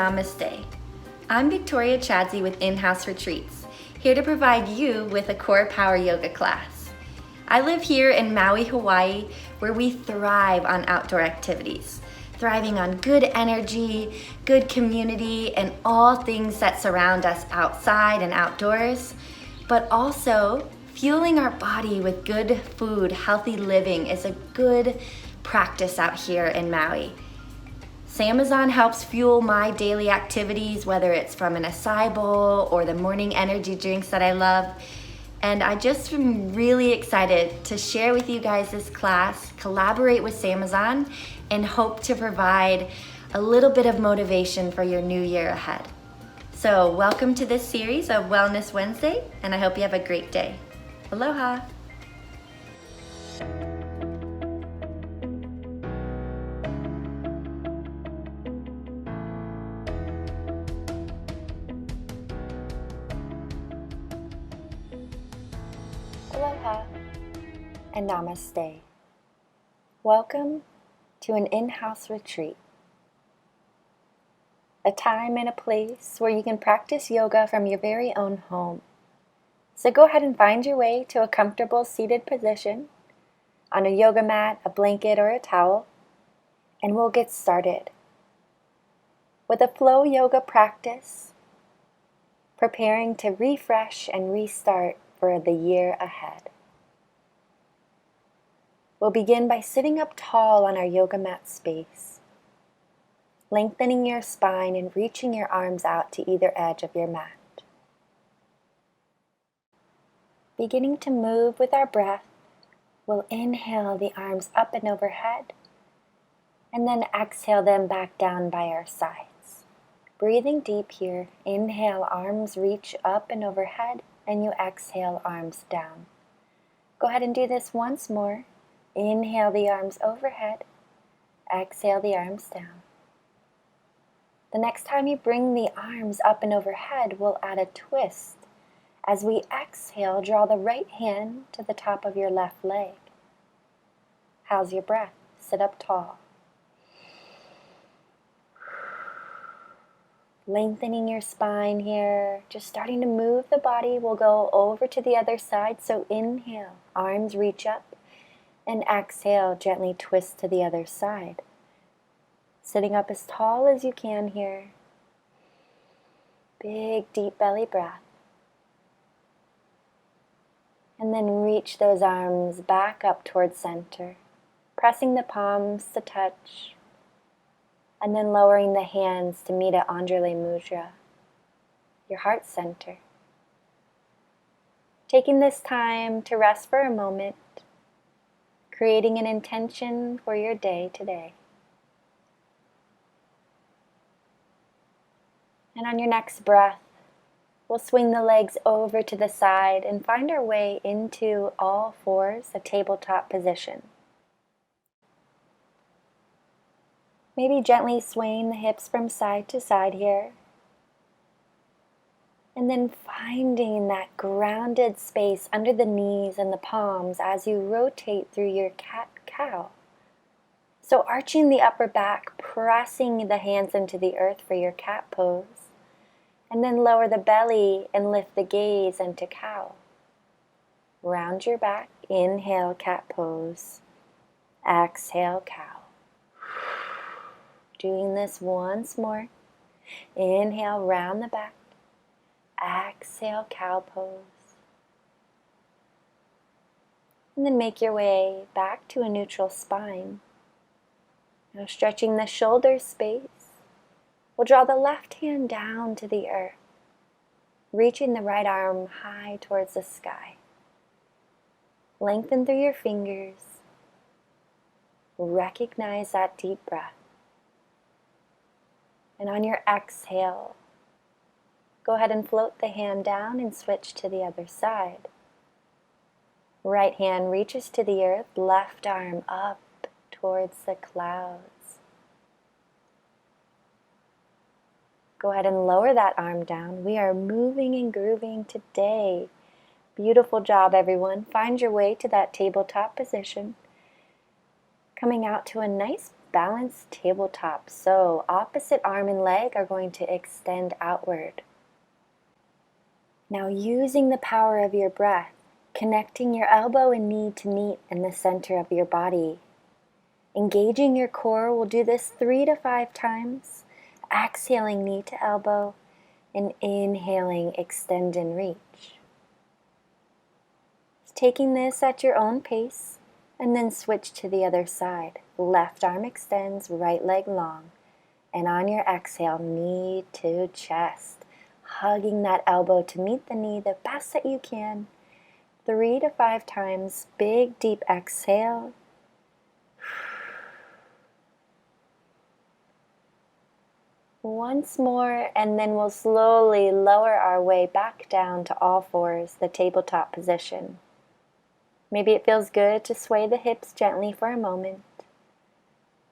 Namaste. I'm Victoria Chadsey with In-House Retreats, here to provide you with a core power yoga class. I live here in Maui, Hawaii, where we thrive on outdoor activities, thriving on good energy, good community, and all things that surround us outside and outdoors, but also fueling our body with good food. Healthy living is a good practice out here in Maui. SAMBAZON helps fuel my daily activities, whether it's from an acai bowl or the morning energy drinks that I love. And I just am really excited to share with you guys this class, collaborate with SAMBAZON, and hope to provide a little bit of motivation for your new year ahead. So welcome to this series of Wellness Wednesday, and I hope you have a great day. Aloha. Aloha and Namaste. Welcome to an in-house retreat. A time and a place where you can practice yoga from your very own home. So go ahead and find your way to a comfortable seated position on a yoga mat, a blanket, or a towel, and we'll get started with a flow yoga practice, preparing to refresh and restart for the year ahead. We'll begin by sitting up tall on our yoga mat space, lengthening your spine and reaching your arms out to either edge of your mat. Beginning to move with our breath, we'll inhale the arms up and overhead, and then exhale them back down by our sides. Breathing deep here, inhale, arms reach up and overhead, and you exhale, arms down. Go ahead and do this once more. Inhale the arms overhead, exhale the arms down. The next time you bring the arms up and overhead, we'll add a twist. As we exhale, draw the right hand to the top of your left leg. How's your breath? Sit up tall. Lengthening your spine here, just starting to move the body. We'll go over to the other side. So inhale, arms reach up, and exhale, gently twist to the other side. Sitting up as tall as you can here. Big, deep belly breath. And then reach those arms back up towards center, pressing the palms to touch, and then lowering the hands to meet at Anjali Mudra, your heart center. Taking this time to rest for a moment, creating an intention for your day today. And on your next breath, we'll swing the legs over to the side and find our way into all fours, a tabletop position. Maybe gently swaying the hips from side to side here. And then finding that grounded space under the knees and the palms as you rotate through your cat-cow. So arching the upper back, pressing the hands into the earth for your cat pose. And then lower the belly and lift the gaze into cow. Round your back, inhale, cat pose. Exhale, cow. Doing this once more. Inhale, round the back. Exhale, cow pose. And then make your way back to a neutral spine. Now stretching the shoulder space. We'll draw the left hand down to the earth, reaching the right arm high towards the sky. Lengthen through your fingers. Recognize that deep breath. And on your exhale, go ahead and float the hand down and switch to the other side. Right hand reaches to the earth, left arm up towards the clouds. Go ahead and lower that arm down. We are moving and grooving today. Beautiful job, everyone. Find your way to that tabletop position. Coming out to a nice balanced tabletop. So opposite arm and leg are going to extend outward. Now using the power of your breath, connecting your elbow and knee to meet in the center of your body. Engaging your core, we'll do this 3 to 5 times. Exhaling knee to elbow and inhaling extend and reach. Taking this at your own pace and then switch to the other side. Left arm extends, right leg long. And on your exhale, knee to chest. Hugging that elbow to meet the knee the best that you can. 3 to 5 times, big deep exhale. Once more, and then we'll slowly lower our way back down to all fours, the tabletop position. Maybe it feels good to sway the hips gently for a moment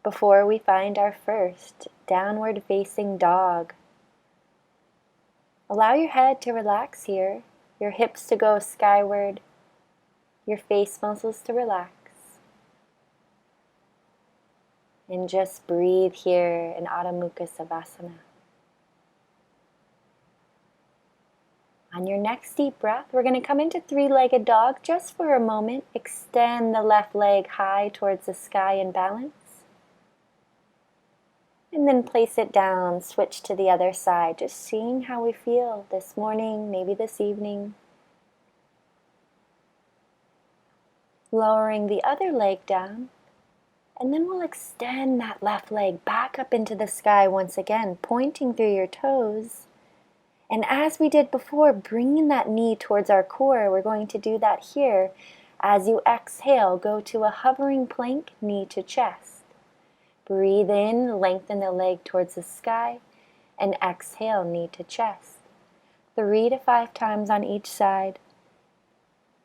before we find our first downward facing dog. Allow your head to relax here, your hips to go skyward, your face muscles to relax. And just breathe here in Adho Mukha Savasana. On your next deep breath, we're going to come into three-legged dog just for a moment. Extend the left leg high towards the sky in balance. And then place it down, switch to the other side, just seeing how we feel this morning, maybe this evening. Lowering the other leg down. And then we'll extend that left leg back up into the sky once again, pointing through your toes. And as we did before, bringing that knee towards our core, we're going to do that here. As you exhale, go to a hovering plank, knee to chest. Breathe in, lengthen the leg towards the sky, and exhale, knee to chest. 3 to 5 times on each side.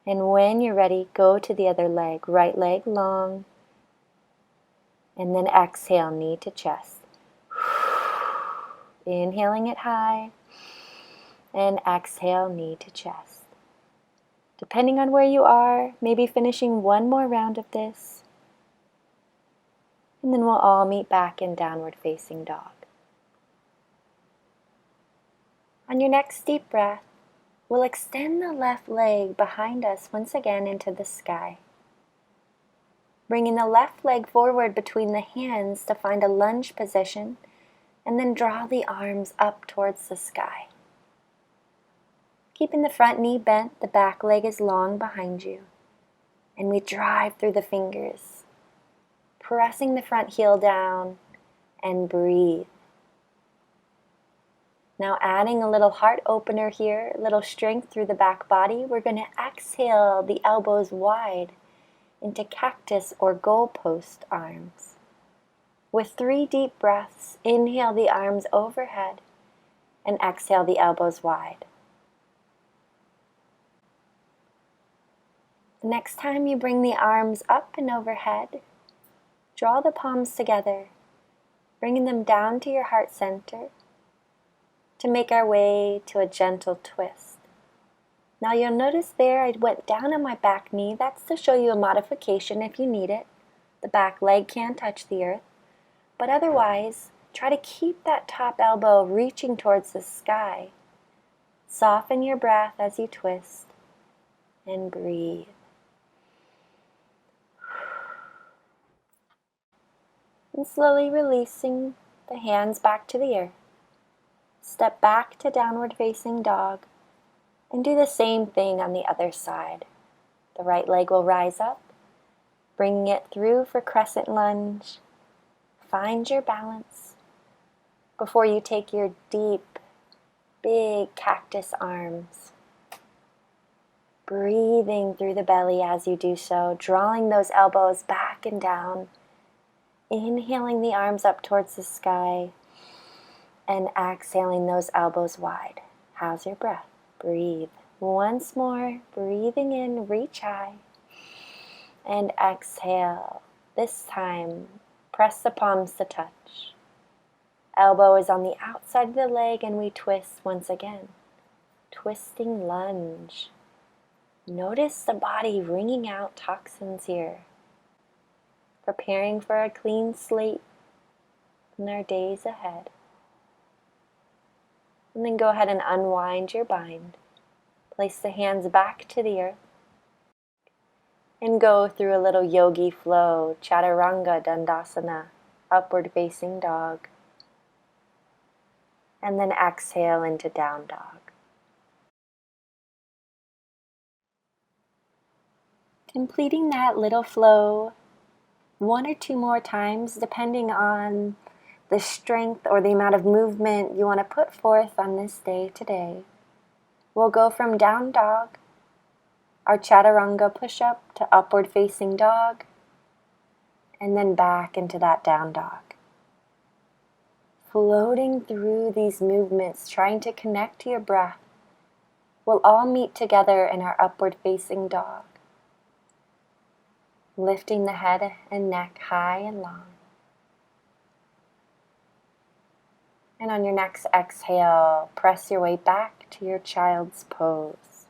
And when you're ready, go to the other leg, right leg long. And then exhale, knee to chest. Inhaling it high. And exhale, knee to chest. Depending on where you are, maybe finishing one more round of this. And then we'll all meet back in downward facing dog. On your next deep breath, we'll extend the left leg behind us once again into the sky. Bringing the left leg forward between the hands to find a lunge position, and then draw the arms up towards the sky. Keeping the front knee bent, the back leg is long behind you. And we drive through the fingers, pressing the front heel down, and breathe. Now adding a little heart opener here, a little strength through the back body, we're going to exhale the elbows wide into cactus or goalpost arms. With 3 deep breaths, inhale the arms overhead and exhale the elbows wide. The next time you bring the arms up and overhead, draw the palms together, bringing them down to your heart center to make our way to a gentle twist. Now you'll notice there I went down on my back knee. That's to show you a modification if you need it. The back leg can touch the earth. But otherwise, try to keep that top elbow reaching towards the sky. Soften your breath as you twist and breathe. And slowly releasing the hands back to the earth. Step back to downward facing dog. And do the same thing on the other side. The right leg will rise up, bringing it through for crescent lunge. Find your balance before you take your deep, big cactus arms. Breathing through the belly as you do so, drawing those elbows back and down. Inhaling the arms up towards the sky and exhaling those elbows wide. How's your breath? Breathe. Once more, breathing in, reach high. And exhale. This time, press the palms to touch. Elbow is on the outside of the leg and we twist once again. Twisting lunge. Notice the body wringing out toxins here. Preparing for a clean slate in our days ahead. And then go ahead and unwind your bind. Place the hands back to the earth. And go through a little yogi flow, Chaturanga Dandasana, upward facing dog. And then exhale into down dog. Completing that little flow 1 or 2 more times, depending on the strength or the amount of movement you want to put forth on this day today. We'll go from down dog, our chaturanga push-up, to upward facing dog, and then back into that down dog. Floating through these movements, trying to connect to your breath. We'll all meet together in our upward facing dog. Lifting the head and neck high and long. And on your next exhale, press your way back to your child's pose.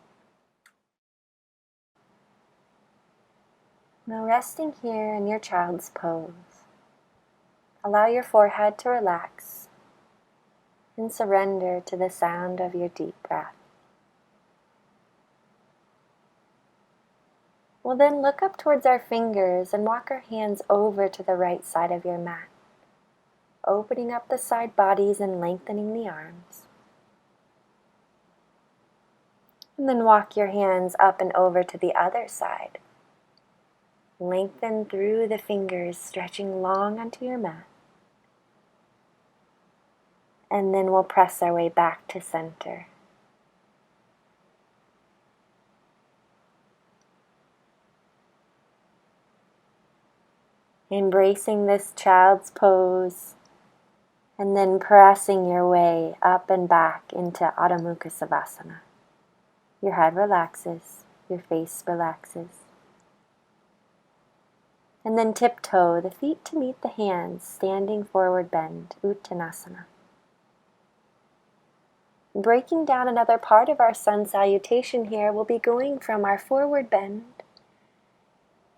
Now resting here in your child's pose, allow your forehead to relax and surrender to the sound of your deep breath. We'll then look up towards our fingers and walk our hands over to the right side of your mat, opening up the side bodies and lengthening the arms. And then walk your hands up and over to the other side. Lengthen through the fingers, stretching long onto your mat. And then we'll press our way back to center. Embracing this child's pose, and then pressing your way up and back into Adho Mukha Savasana. Your head relaxes, your face relaxes. And then tiptoe the feet to meet the hands, standing forward bend, Uttanasana. Breaking down another part of our sun salutation here, we'll be going from our forward bend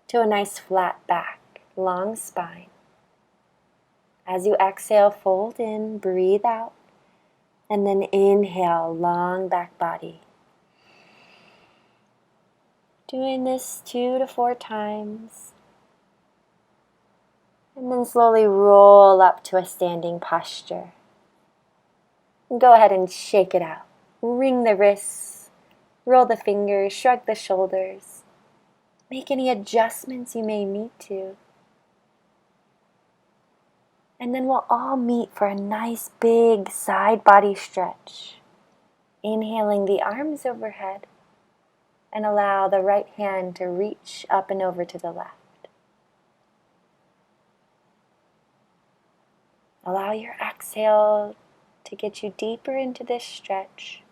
to a nice flat back. Long spine. As you exhale, fold in, breathe out, and then inhale, long back body. Doing this 2 to 4 times. And then slowly roll up to a standing posture. And go ahead and shake it out. Wring the wrists, roll the fingers, shrug the shoulders. Make any adjustments you may need to. And then we'll all meet for a nice big side body stretch. Inhaling the arms overhead and allow the right hand to reach up and over to the left. Allow your exhale to get you deeper into this stretch.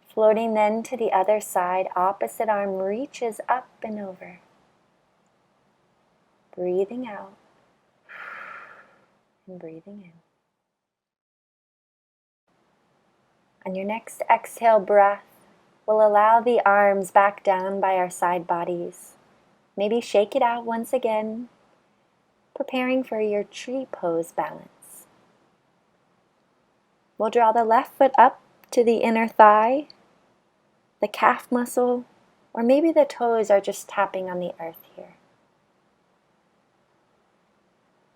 Floating then to the other side, opposite arm reaches up and over. Breathing out. And breathing in. On your next exhale breath, we'll allow the arms back down by our side bodies. Maybe shake it out once again, preparing for your tree pose balance. We'll draw the left foot up to the inner thigh, the calf muscle, or maybe the toes are just tapping on the earth here.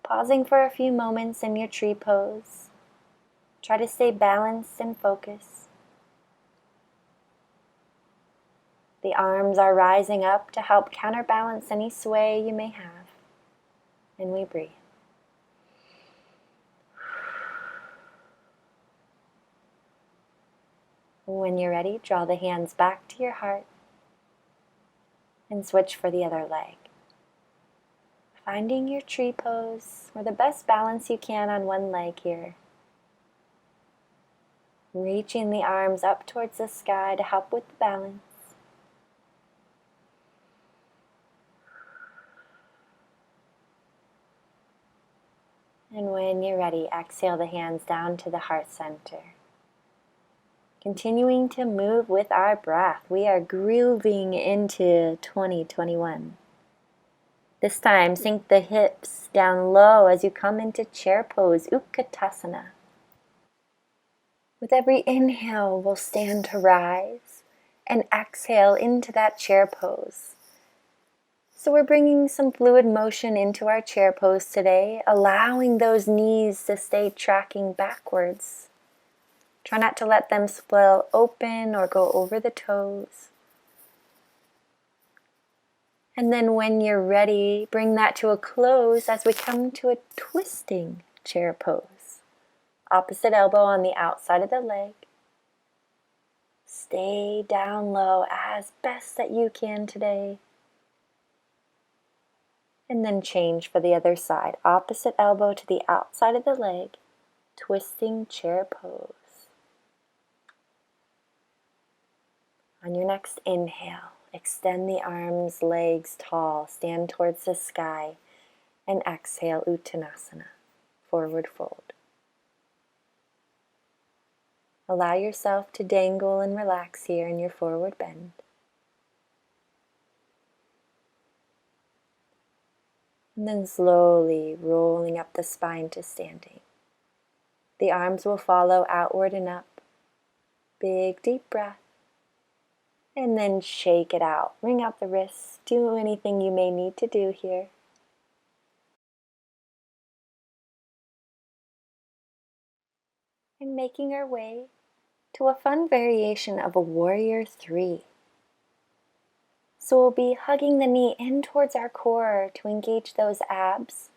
Pausing for a few moments in your tree pose. Try to stay balanced and focused. The arms are rising up to help counterbalance any sway you may have. And we breathe. When you're ready, draw the hands back to your heart and switch for the other leg. Finding your tree pose or the best balance you can on one leg here. Reaching the arms up towards the sky to help with the balance. And when you're ready, exhale the hands down to the heart center. Continuing to move with our breath, we are grooving into 2021. This time, sink the hips down low as you come into chair pose, Utkatasana. With every inhale, we'll stand to rise and exhale into that chair pose. So we're bringing some fluid motion into our chair pose today, allowing those knees to stay tracking backwards. Try not to let them spill open or go over the toes. And then when you're ready, bring that to a close as we come to a twisting chair pose. Opposite elbow on the outside of the leg. Stay down low as best that you can today. And then change for the other side. Opposite elbow to the outside of the leg. Twisting chair pose. On your next inhale, extend the arms, legs tall, stand towards the sky, and exhale Uttanasana, forward fold. Allow yourself to dangle and relax here in your forward bend. And then slowly rolling up the spine to standing. The arms will follow outward and up. Big deep breath. And then shake it out. Wring out the wrists. Do anything you may need to do here. And making our way to a fun variation of a warrior 3. So we'll be hugging the knee in towards our core to engage those abs,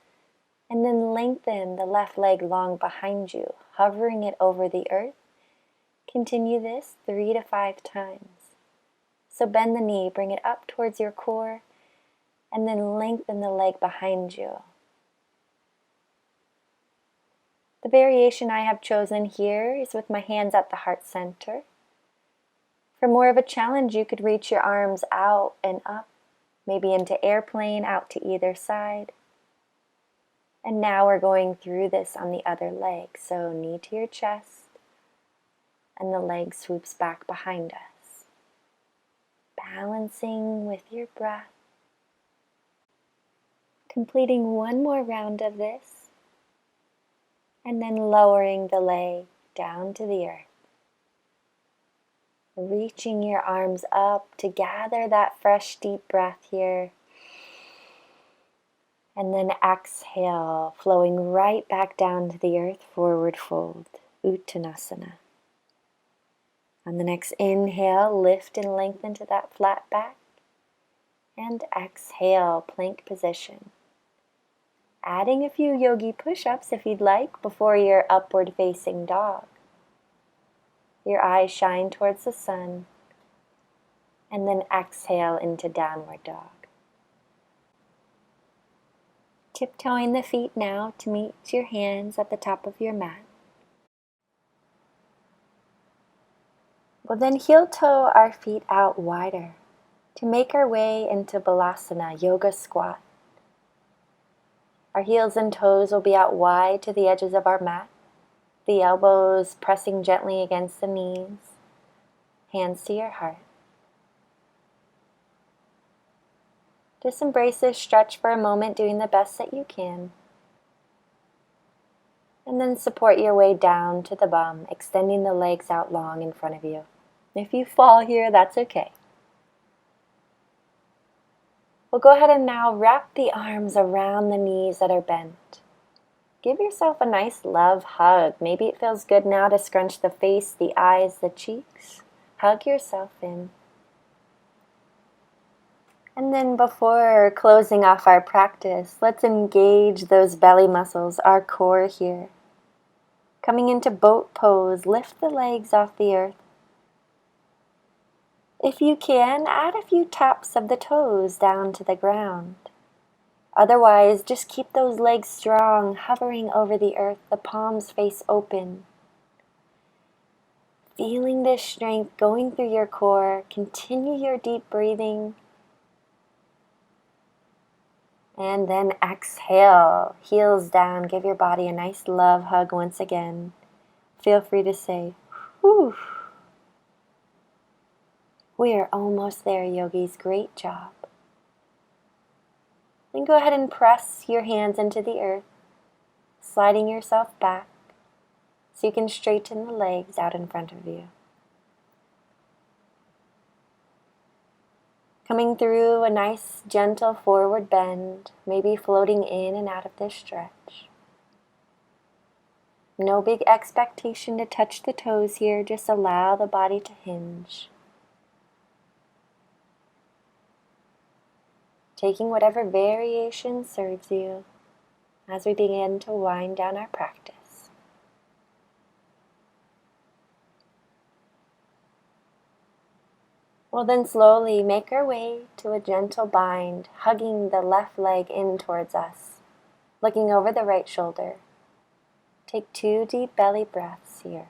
and then lengthen the left leg long behind you, hovering it over the earth. Continue this 3 to 5 times. So bend the knee, bring it up towards your core, and then lengthen the leg behind you. The variation I have chosen here is with my hands at the heart center. For more of a challenge, you could reach your arms out and up, maybe into airplane out to either side. And now we're going through this on the other leg. So knee to your chest, and the leg swoops back behind us. Balancing with your breath. Completing one more round of this, and then lowering the leg down to the earth. Reaching your arms up to gather that fresh deep breath here. And then exhale, flowing right back down to the earth, forward fold, Uttanasana. On the next inhale, lift and lengthen to that flat back. And exhale, plank position. Adding a few yogi push-ups if you'd like before your upward facing dog. Your eyes shine towards the sun, and then exhale into downward dog. Tiptoeing the feet now to meet your hands at the top of your mat. We'll then heel toe our feet out wider to make our way into Balasana, yoga squat. Our heels and toes will be out wide to the edges of our mat. The elbows pressing gently against the knees, hands to your heart. Just embrace this stretch for a moment, doing the best that you can. And then support your way down to the bum, extending the legs out long in front of you. If you fall here, that's okay. We'll go ahead and now wrap the arms around the knees that are bent. Give yourself a nice love hug. Maybe it feels good now to scrunch the face, the eyes, the cheeks. Hug yourself in. And then before closing off our practice, let's engage those belly muscles, our core here. Coming into boat pose, lift the legs off the earth. If you can, add a few taps of the toes down to the ground. Otherwise, just keep those legs strong, hovering over the earth, the palms face open. Feeling this strength going through your core, continue your deep breathing. And then exhale, heels down, give your body a nice love hug once again. Feel free to say, whew. We are almost there, yogis. Great job. Then go ahead and press your hands into the earth, sliding yourself back so you can straighten the legs out in front of you. Coming through a nice gentle forward bend, maybe floating in and out of this stretch. No big expectation to touch the toes here, just allow the body to hinge. Taking whatever variation serves you as we begin to wind down our practice. We'll then slowly make our way to a gentle bind, hugging the left leg in towards us, looking over the right shoulder. Take 2 deep belly breaths here.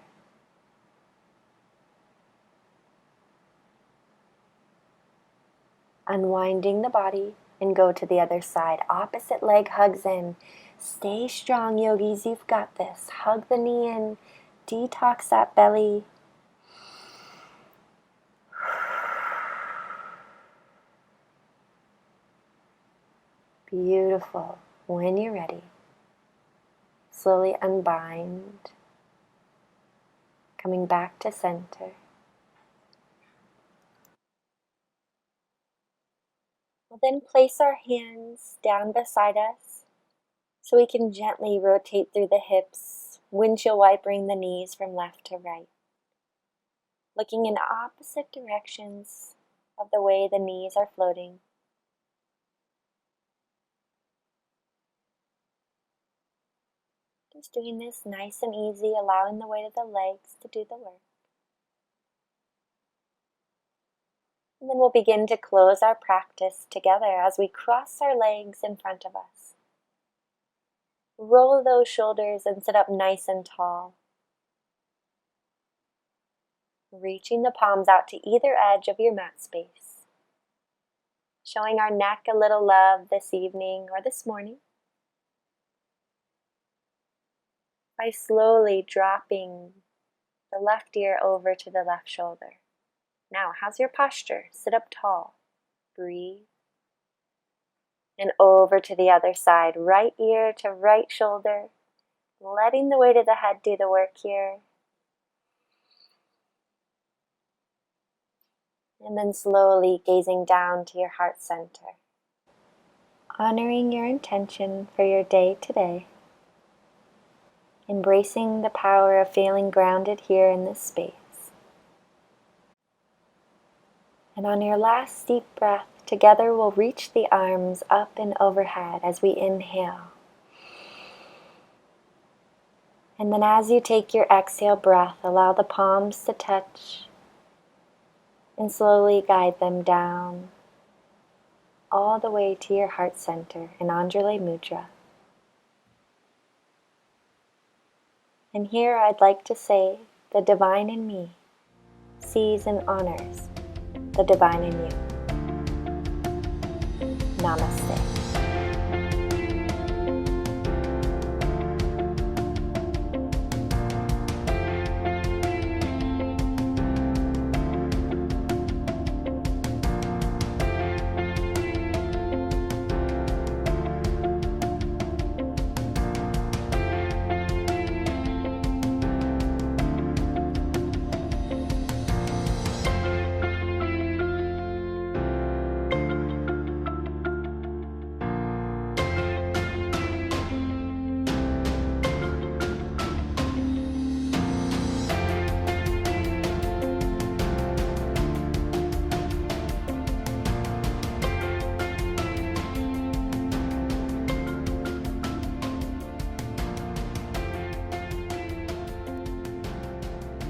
Unwinding the body and go to the other side. Opposite leg hugs in. Stay strong, yogis, you've got this. Hug the knee in, detox that belly. Beautiful. When you're ready, slowly unbind, coming back to center. We'll then place our hands down beside us so we can gently rotate through the hips, windshield wipering the knees from left to right, looking in opposite directions of the way the knees are floating. Just doing this nice and easy, allowing the weight of the legs to do the work. And then we'll begin to close our practice together as we cross our legs in front of us. Roll those shoulders and sit up nice and tall. Reaching the palms out to either edge of your mat space. Showing our neck a little love this evening or this morning. By slowly dropping the left ear over to the left shoulder. Now, how's your posture? Sit up tall. Breathe. And over to the other side. Right ear to right shoulder. Letting the weight of the head do the work here. And then slowly gazing down to your heart center. Honoring your intention for your day today. Embracing the power of feeling grounded here in this space. And on your last deep breath, together we'll reach the arms up and overhead as we inhale. And then as you take your exhale breath, allow the palms to touch and slowly guide them down all the way to your heart center in Anjali Mudra. And here I'd like to say, the divine in me sees and honors the divine in you. Namaste.